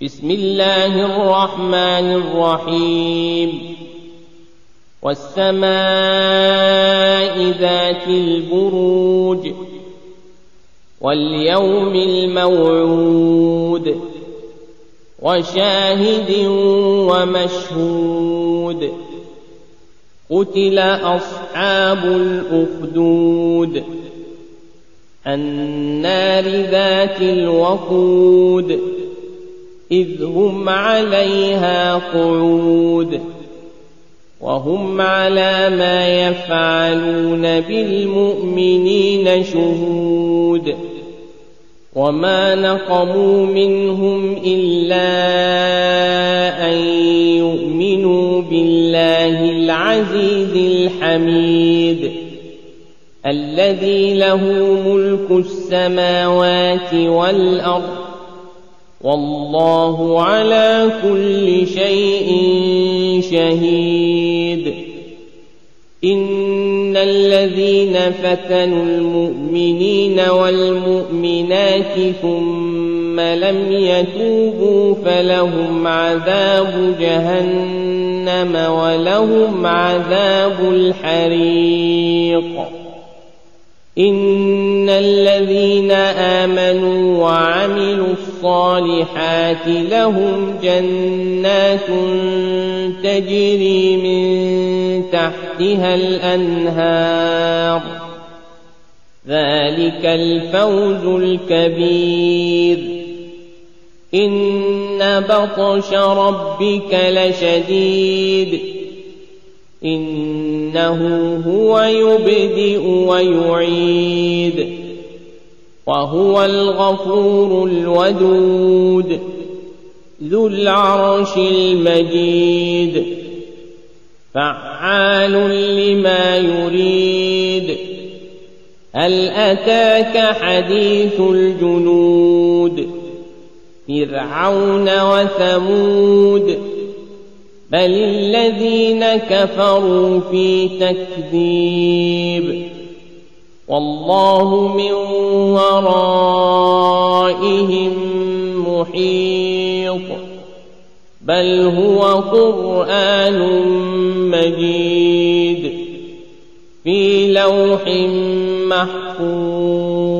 بسم الله الرحمن الرحيم والسماء ذات البروج واليوم الموعود وشاهد ومشهود قتل أصحاب الأخدود النار ذات الوقود إذ هم عليها قعود وهم على ما يفعلون بالمؤمنين شهود وما نقموا منهم إلا أن يؤمنوا بالله العزيز الحميد الذي له ملك السماوات والأرض والله على كل شيء شهيد إن الذين فتنوا المؤمنين والمؤمنات ثم لم يتوبوا فلهم عذاب جهنم ولهم عذاب الحريق إن الذين آمنوا وعملوا الصالحات لهم جنات تجري من تحتها الأنهار ذلك الفوز الكبير إن بطش ربك لشديد إنه هو يبدئ ويعيد وهو الغفور الودود ذو العرش المجيد فعال لما يريد هل أتاك حديث الجنود فرعون وثمود بل الذين كفروا في تكذيب والله من ورائهم محيط بل هو قرآن مجيد في لوح محفوظ